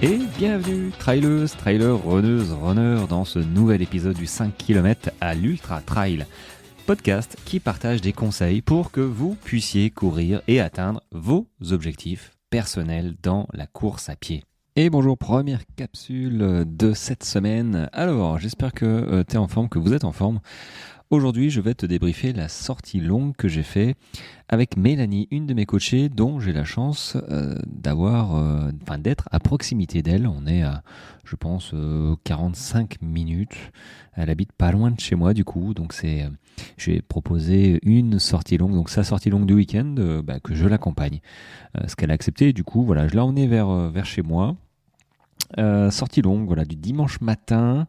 Et bienvenue, traileuses, trailers, runneuses, runners, dans ce nouvel épisode du 5 km à l'Ultra Trail, podcast qui partage des conseils pour que vous puissiez courir et atteindre vos objectifs personnels dans la course à pied. Et bonjour, première capsule de cette semaine. Alors, j'espère que tu es en forme, que vous êtes en forme. Aujourd'hui, je vais te débriefer la sortie longue que j'ai fait avec Mélanie, une de mes coachées, dont j'ai la chance d'être à proximité d'elle. On est à, je pense, 45 minutes. Elle habite pas loin de chez moi, du coup. Donc, j'ai proposé une sortie longue, donc sa sortie longue du week-end, que je l'accompagne. Ce qu'elle a accepté, du coup, voilà, je l'ai emmenée vers chez moi. Sortie longue, voilà, du dimanche matin.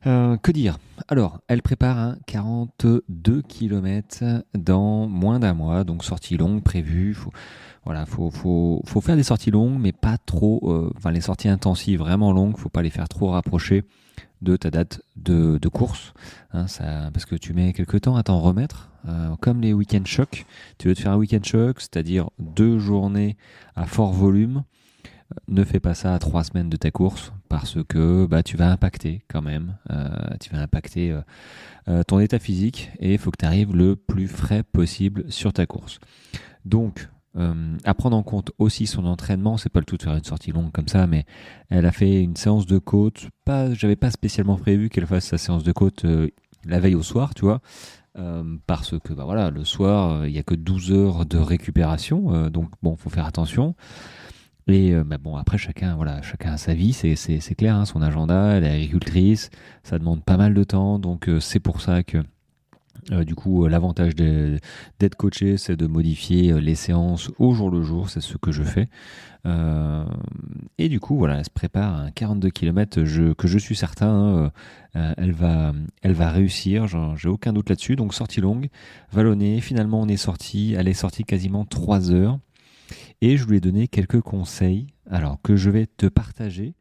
Que dire ? Alors, elle prépare un 42 km dans moins d'un mois, donc sortie longue prévue. Faut faire des sorties longues, mais pas trop. Les sorties intensives vraiment longues, faut pas les faire trop rapprocher de ta date de course, parce que tu mets quelques temps à t'en remettre. Comme les week-end shocks, tu veux te faire un week-end shock, c'est-à-dire 2 journées à fort volume. Ne fais pas ça à 3 semaines de ta course parce que tu vas impacter quand même. Ton état physique et il faut que tu arrives le plus frais possible sur ta course. Donc, à prendre en compte aussi son entraînement. C'est pas le tout de faire une sortie longue comme ça, mais elle a fait une séance de côte. J'avais pas spécialement prévu qu'elle fasse sa séance de côte la veille au soir, tu vois. Parce que le soir, il y a que 12 heures de récupération. Donc, faut faire attention. Et après chacun a sa vie, c'est clair, son agenda, elle est agricultrice, ça demande pas mal de temps, donc c'est pour ça que l'avantage d'être coaché, c'est de modifier les séances au jour le jour, c'est ce que je fais. Et du coup, elle se prépare à un 42 km que je suis certain, elle va réussir, j'ai aucun doute là-dessus. Donc sortie longue, vallonnée, finalement elle est sortie quasiment 3 heures. Et je lui ai donné quelques conseils, alors que je vais te partager.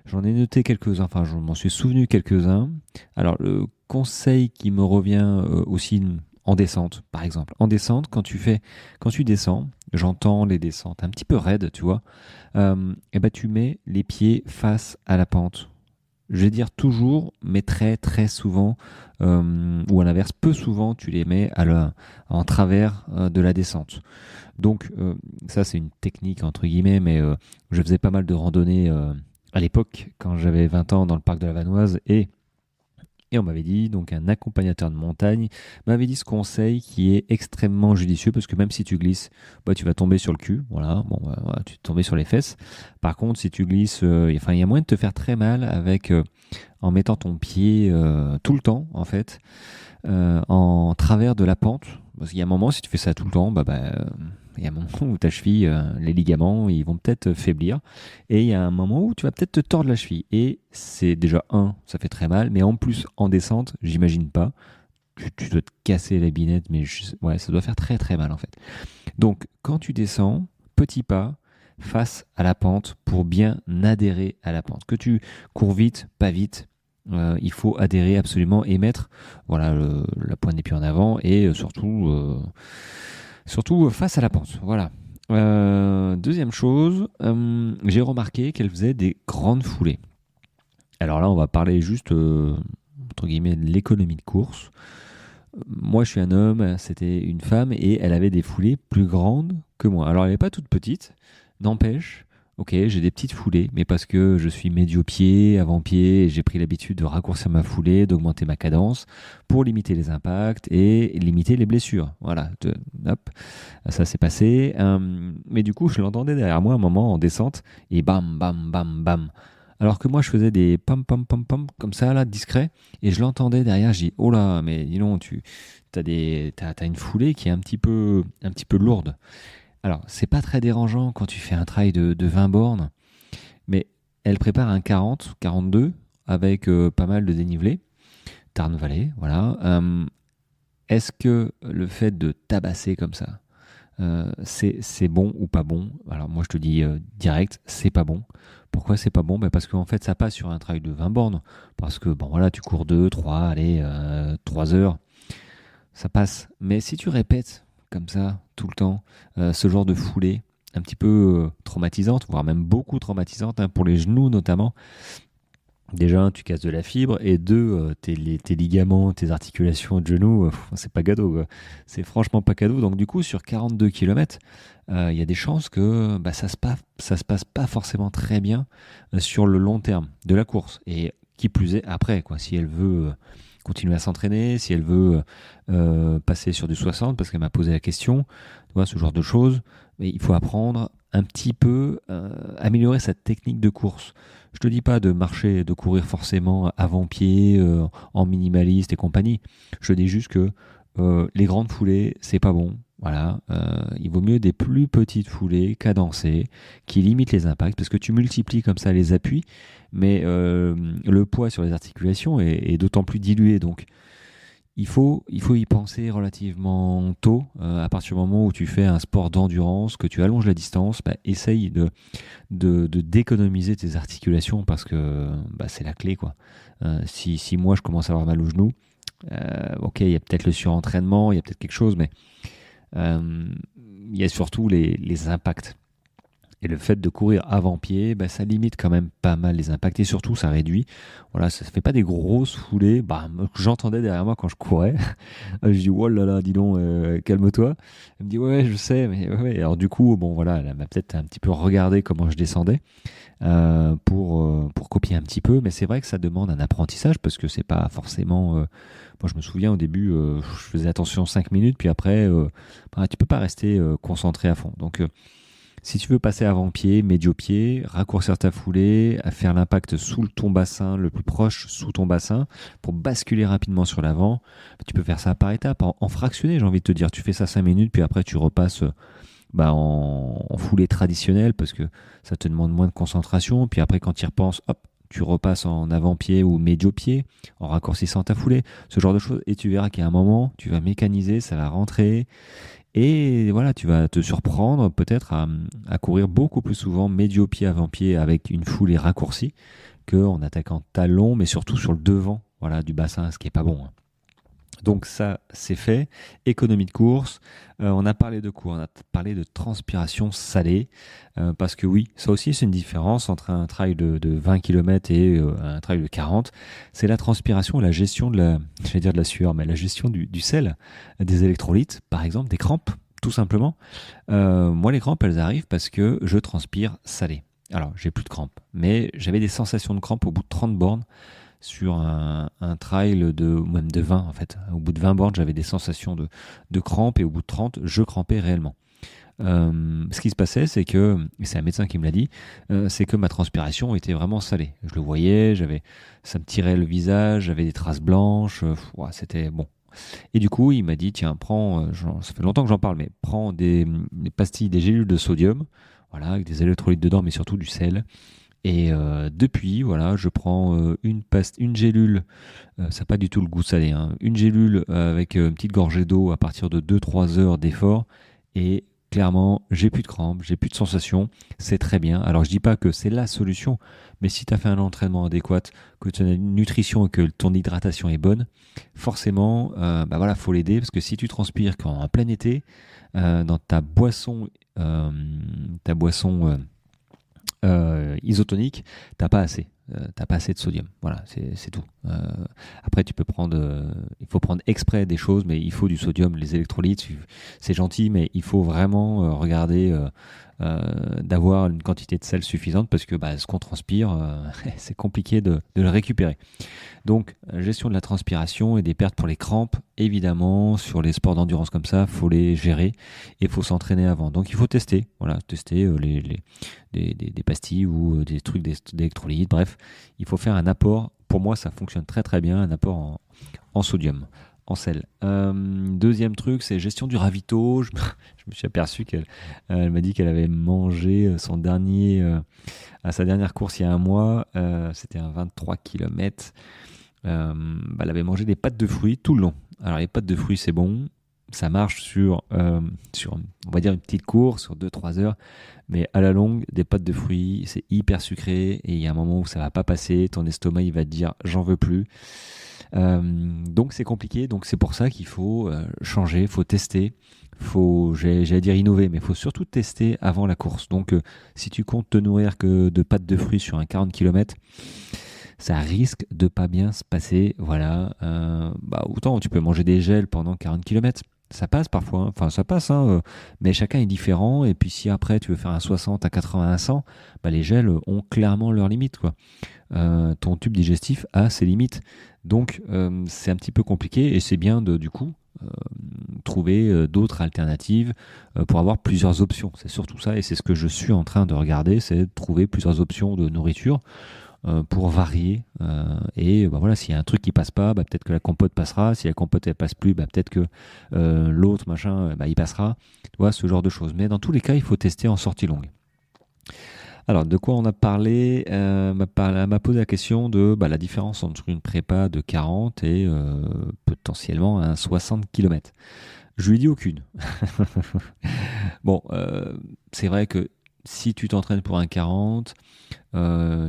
J'en ai noté quelques-uns, je m'en suis souvenu quelques-uns. Alors, le conseil qui me revient aussi en descente, par exemple. En descente, quand tu descends, j'entends les descentes un petit peu raides, tu vois, tu mets les pieds face à la pente. Je vais dire toujours, mais très très souvent, ou à l'inverse, peu souvent, tu les mets en travers de la descente. Donc ça c'est une technique entre guillemets, mais je faisais pas mal de randonnées à l'époque quand j'avais 20 ans dans le parc de la Vanoise et on m'avait dit, donc un accompagnateur de montagne m'avait dit ce conseil qui est extrêmement judicieux parce que même si tu glisses, tu vas tomber sur le cul, tu vas tomber sur les fesses. Par contre, si tu glisses, il y a moyen de te faire très mal en mettant ton pied tout le temps en fait, en travers de la pente. Parce qu'il y a un moment, si tu fais ça tout le temps, il y a un moment où ta cheville, les ligaments, ils vont peut-être faiblir. Et il y a un moment où tu vas peut-être te tordre la cheville. Et c'est déjà, ça fait très mal. Mais en plus, en descente, j'imagine pas. Tu dois te casser la binette, mais ça doit faire très très mal en fait. Donc, quand tu descends, petit pas, face à la pente pour bien adhérer à la pente. Que tu cours vite, pas vite, il faut adhérer absolument et mettre la pointe des pieds en avant et surtout face à la pente. Voilà. Deuxième chose, j'ai remarqué qu'elle faisait des grandes foulées. Alors là, on va parler juste entre guillemets de l'économie de course. Moi, je suis un homme, c'était une femme et elle avait des foulées plus grandes que moi. Alors, elle n'est pas toute petite, n'empêche. Ok, j'ai des petites foulées, mais parce que je suis médio-pied, avant-pied, et j'ai pris l'habitude de raccourcir ma foulée, d'augmenter ma cadence pour limiter les impacts et limiter les blessures. Voilà, hop, ça s'est passé. Mais du coup, je l'entendais derrière moi un moment en descente, et bam, bam, bam, bam. Alors que moi, je faisais des pam, pam, pam, pam, comme ça, là, discret, et je l'entendais derrière, je dis, oh là, mais dis donc, t'as une foulée qui est un petit peu lourde. Alors, c'est pas très dérangeant quand tu fais un trail de 20 bornes, mais elle prépare un 40, 42 avec pas mal de dénivelé. Tarn-Valley, voilà. Est-ce que le fait de tabasser comme ça, c'est bon ou pas bon ? Alors moi je te dis direct, c'est pas bon. Pourquoi c'est pas bon ? Parce qu'en fait ça passe sur un trail de 20 bornes. Parce que tu cours 2, 3, 3 heures. Ça passe. Mais si tu répètes comme ça tout le temps, ce genre de foulée, un petit peu traumatisante, voire même beaucoup traumatisante, hein, pour les genoux notamment. Déjà, un, tu casses de la fibre, et deux, tes ligaments, tes articulations de genoux, c'est pas cadeau, quoi. C'est franchement pas cadeau. Donc du coup, sur 42 km, il y a des chances que bah, ça se passe pas forcément très bien sur le long terme de la course. Et qui plus est, après, quoi, si elle veut continuer à s'entraîner, si elle veut passer sur du 60, parce qu'elle m'a posé la question, tu vois, ce genre de choses, mais il faut apprendre un petit peu, améliorer sa technique de course. Je te dis pas de marcher, de courir forcément avant-pied, en minimaliste et compagnie. Je dis juste que les grandes foulées, c'est pas bon. Voilà, il vaut mieux des plus petites foulées cadencées qui limitent les impacts parce que tu multiplies comme ça les appuis, mais le poids sur les articulations est d'autant plus dilué. Donc il faut y penser relativement tôt. À partir du moment où tu fais un sport d'endurance, que tu allonges la distance, bah, essaye de d'économiser tes articulations parce que bah, c'est la clé, quoi. Si moi je commence à avoir mal au genou, ok, il y a peut-être le surentraînement, il y a peut-être quelque chose, mais euh, il y a surtout les impacts. Et le fait de courir avant-pied, bah, ça limite quand même pas mal les impacts et surtout ça réduit. Voilà, ça ne fait pas des grosses foulées. Bah, j'entendais derrière moi quand je courais. Je dis, oh là là, dis donc, calme-toi. Elle me dit, ouais, je sais, mais ouais, ouais. Alors du coup, bon voilà, elle m'a peut-être un petit peu regardé comment je descendais pour copier un petit peu. Mais c'est vrai que ça demande un apprentissage parce que c'est pas forcément. Moi, je me souviens au début, je faisais attention 5 minutes, puis après, bah, tu peux pas rester concentré à fond. Donc si tu veux passer avant-pied, médio-pied, raccourcir ta foulée, à faire l'impact sous ton bassin, le plus proche sous ton bassin, pour basculer rapidement sur l'avant, tu peux faire ça par étapes, en fractionné, j'ai envie de te dire. Tu fais ça 5 minutes, puis après tu repasses bah, en foulée traditionnelle, parce que ça te demande moins de concentration. Puis après, quand tu y repenses, hop, tu repasses en avant-pied ou médio-pied, en raccourcissant ta foulée, ce genre de choses. Et tu verras qu'à un moment, tu vas mécaniser, ça va rentrer. Et voilà, tu vas te surprendre peut-être à courir beaucoup plus souvent médio-pied avant-pied avec une foulée raccourcie qu'en attaquant talon, mais surtout sur le devant, voilà, du bassin, ce qui est pas bon, hein. Donc ça, c'est fait. Économie de course. On a parlé de quoi? On a parlé de transpiration salée. Parce que oui, ça aussi, c'est une différence entre un trail de 20 km et un trail de 40. C'est la transpiration et la gestion de la, je vais dire de la sueur, mais la gestion du sel, des électrolytes, par exemple, des crampes, tout simplement. Moi, les crampes, elles arrivent parce que je transpire salé. Alors, j'ai plus de crampes, mais j'avais des sensations de crampes au bout de 30 bornes sur un trail même de 20 en fait. Au bout de 20 bornes, j'avais des sensations de crampes et au bout de 30, je crampais réellement. Ce qui se passait, c'est que, et c'est un médecin qui me l'a dit, c'est que ma transpiration était vraiment salée. Je le voyais, ça me tirait le visage, j'avais des traces blanches, ouais, c'était bon. Et du coup, il m'a dit, tiens, prends, ça fait longtemps que j'en parle, mais prends des pastilles, des gélules de sodium, voilà, avec des électrolytes dedans, mais surtout du sel. Et depuis, voilà, je prends une gélule, ça n'a pas du tout le goût salé, hein, une gélule avec une petite gorgée d'eau à partir de 2-3 heures d'effort. Et clairement, j'ai plus de crampes, j'ai plus de sensations, c'est très bien. Alors je dis pas que c'est la solution, mais si tu as fait un entraînement adéquat, que tu as une nutrition et que ton hydratation est bonne, forcément, bah voilà, faut l'aider parce que si tu transpires en plein été, dans ta boisson isotonique, t'as pas assez de sodium. Voilà, c'est tout. Après, tu peux prendre, il faut prendre exprès des choses, mais il faut du sodium, les électrolytes, c'est gentil, mais il faut vraiment regarder d'avoir une quantité de sel suffisante parce que bah, ce qu'on transpire, c'est compliqué de le récupérer. Donc, gestion de la transpiration et des pertes pour les crampes, évidemment, sur les sports d'endurance comme ça, faut les gérer et il faut s'entraîner avant. Donc, il faut tester, voilà, tester des pastilles ou des trucs d'électrolytes. Bref, il faut faire un apport. Pour moi, ça fonctionne très très bien, un apport en sodium, en sel. Deuxième truc, c'est gestion du ravito. Je me suis aperçu elle m'a dit qu'elle avait mangé à sa dernière course il y a un mois. C'était un 23 km. Elle avait mangé des pâtes de fruits tout le long. Alors les pâtes de fruits, c'est bon. Ça marche sur, on va dire, une petite course, sur 2-3 heures. Mais à la longue, des pâtes de fruits, c'est hyper sucré. Et il y a un moment où ça va pas passer. Ton estomac, il va te dire, j'en veux plus. Donc c'est compliqué, donc c'est pour ça qu'il faut changer, faut tester, j'allais dire innover, mais il faut surtout tester avant la course. Donc si tu comptes te nourrir que de pâtes de fruits sur un 40 km, ça risque de pas bien se passer. Voilà. Autant tu peux manger des gels pendant 40 km. Ça passe parfois, hein. Enfin ça passe, hein, mais chacun est différent. Et puis si après tu veux faire un 60, un 80, un 100, les gels ont clairement leurs limites, quoi. Ton tube digestif a ses limites. Donc c'est un petit peu compliqué et c'est bien de du coup trouver d'autres alternatives pour avoir plusieurs options. C'est surtout ça et c'est ce que je suis en train de regarder, c'est de trouver plusieurs options de nourriture pour varier. Et voilà, s'il y a un truc qui passe pas, peut-être que la compote passera. Si la compote elle passe plus, peut-être que l'autre machin, il passera. Tu vois, ce genre de choses. Mais dans tous les cas, il faut tester en sortie longue. Alors, de quoi on a parlé? Elle m'a posé la question de la différence entre une prépa de 40 et potentiellement un 60 km. Je lui dis aucune. Bon, c'est vrai que si tu t'entraînes pour un 40,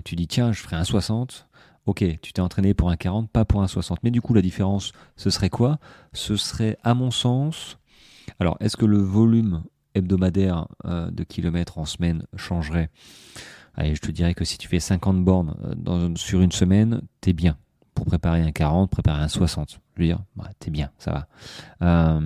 tu dis tiens, je ferai un 60. Ok, tu t'es entraîné pour un 40, pas pour un 60. Mais du coup, la différence, ce serait quoi? Ce serait, à mon sens, alors est-ce que le volume hebdomadaire de kilomètres en semaine changerait? Allez, je te dirais que si tu fais 50 bornes sur une semaine, t'es bien. Pour préparer un 40, préparer un 60. Je veux dire, t'es bien, ça va.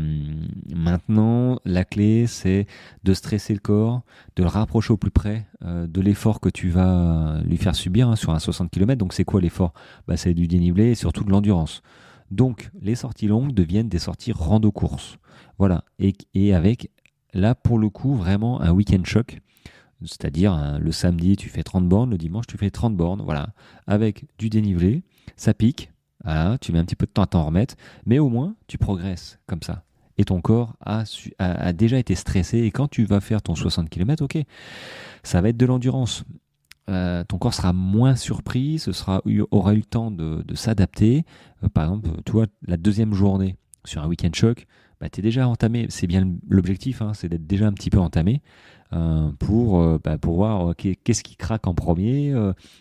Maintenant, la clé, c'est de stresser le corps, de le rapprocher au plus près de l'effort que tu vas lui faire subir, hein, sur un 60 km. Donc, c'est quoi l'effort? C'est du dénivelé et surtout de l'endurance. Donc, les sorties longues deviennent des sorties rando-course. Voilà. Et avec, là, pour le coup, vraiment un week-end choc. C'est-à-dire, le samedi, tu fais 30 bornes, le dimanche, tu fais 30 bornes. Voilà. Avec du dénivelé, ça pique. Voilà, tu mets un petit peu de temps à t'en remettre, mais au moins, tu progresses comme ça. Et ton corps a déjà été stressé. Et quand tu vas faire ton 60 km, ok, ça va être de l'endurance. Ton corps sera moins surpris, aura eu le temps de s'adapter. Par exemple, tu vois, la deuxième journée sur un week-end choc, tu es déjà entamé. C'est bien l'objectif, hein, c'est d'être déjà un petit peu entamé pour voir qu'est-ce qui craque en premier.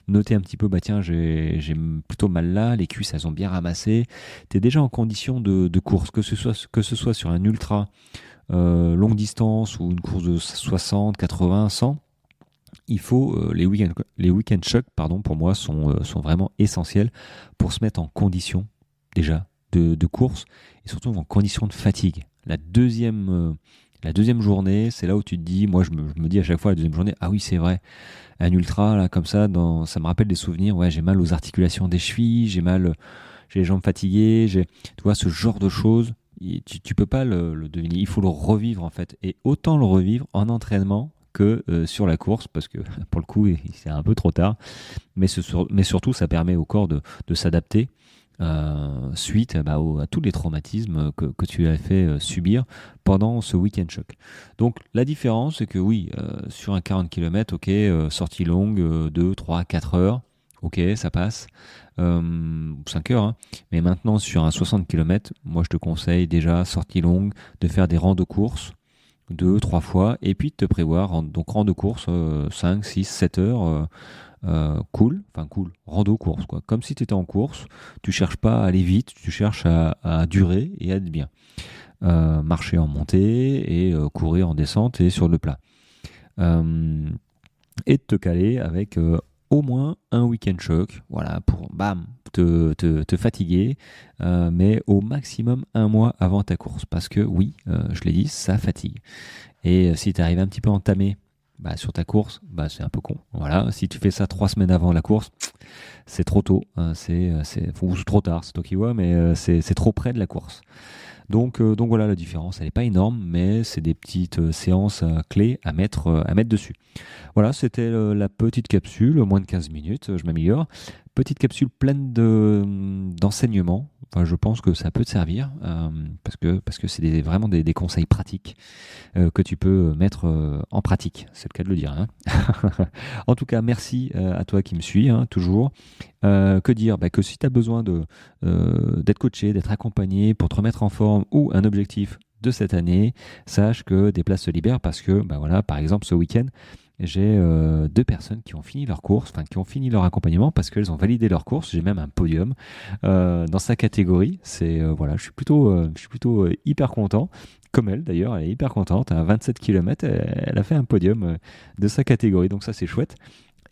Noter un petit peu, tiens, j'ai plutôt mal là, les cuisses, elles ont bien ramassé. Tu es déjà en condition de course, que ce soit sur un ultra longue distance ou une course de 60, 80, 100. Il faut les week-end chocs, pour moi, sont vraiment essentiels pour se mettre en condition déjà de course et surtout en condition de fatigue. La deuxième journée, c'est là où tu te dis, moi je me dis à chaque fois la deuxième journée, ah oui c'est vrai, un ultra là comme ça, ça me rappelle des souvenirs. Ouais, j'ai mal aux articulations des chevilles, j'ai les jambes fatiguées, tu vois, ce genre de choses. Tu peux pas le deviner, il faut le revivre en fait, et autant le revivre en entraînement que sur la course, parce que pour le coup c'est un peu trop tard, mais surtout ça permet au corps de s'adapter suite à tous les traumatismes que tu as fait subir pendant ce week-end choc. Donc la différence, c'est que oui, sur un 40 km, ok, sortie longue, 2, 3, 4 heures, ok, ça passe, 5 heures, hein. Mais maintenant sur un 60 km, moi je te conseille déjà, sortie longue, de faire des rangs de course 2, 3 fois, et puis de te prévoir, donc rang de course 5, 6, 7 heures, cool, rando course, quoi. Comme si tu étais en course, tu cherches pas à aller vite, tu cherches à durer et à être bien. Marcher en montée et courir en descente et sur le plat. Et de te caler avec au moins un week-end choc, voilà, pour te fatiguer, mais au maximum un mois avant ta course, parce que oui, je l'ai dit, ça fatigue. Et si tu arrives un petit peu entamé sur ta course, c'est un peu con. Voilà, si tu fais ça 3 semaines avant la course, c'est trop tôt, ou trop tard, c'est toi qui vois, mais c'est trop près de la course. Donc voilà, la différence, elle n'est pas énorme, mais c'est des petites séances clés à mettre dessus. Voilà, c'était la petite capsule, moins de 15 minutes, je m'améliore. Petite capsule pleine d'enseignements. Enfin, je pense que ça peut te servir parce que c'est vraiment des conseils pratiques que tu peux mettre en pratique. C'est le cas de le dire, hein. En tout cas, merci à toi qui me suis, hein, toujours. Que dire? Que si tu as besoin d'être coaché, d'être accompagné pour te remettre en forme ou un objectif de cette année, sache que des places se libèrent parce que, voilà, par exemple, ce week-end, j'ai 2 personnes qui ont fini leur course, enfin qui ont fini leur accompagnement parce qu'elles ont validé leur course. J'ai même un podium dans sa catégorie. Voilà, je suis plutôt hyper content. Comme elle d'ailleurs, elle est hyper contente. À 27 km, elle a fait un podium de sa catégorie, donc ça c'est chouette.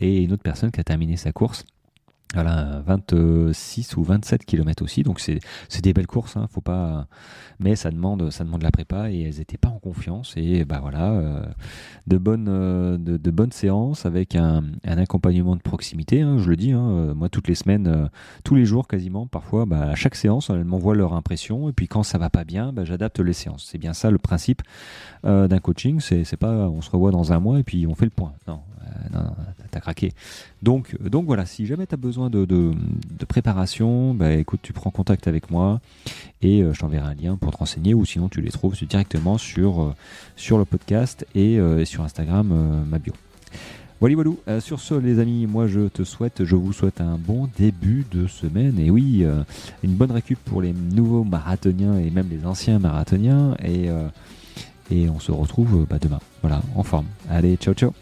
Et une autre personne qui a terminé sa course. Voilà, 26 ou 27 km aussi, donc c'est des belles courses, hein, faut pas, mais ça demande la prépa et elles n'étaient pas en confiance et bah voilà, de bonnes séances avec un accompagnement de proximité, hein, je le dis, hein, moi toutes les semaines, tous les jours quasiment, parfois, bah, à chaque séance, elles m'envoient leur impression et puis quand ça va pas bien, bah, j'adapte les séances. C'est bien ça le principe d'un coaching, c'est pas on se revoit dans un mois et puis on fait le point. Non, non, t'as craqué. Donc voilà, si jamais tu as besoin de préparation, bah écoute, tu prends contact avec moi et je t'enverrai un lien pour te renseigner ou sinon tu les trouves directement sur le podcast et sur Instagram, ma bio. Voilà, voilà. Sur ce, les amis, moi je vous souhaite un bon début de semaine et oui, une bonne récup pour les nouveaux marathoniens et même les anciens marathoniens et on se retrouve demain. Voilà, en forme. Allez, ciao, ciao.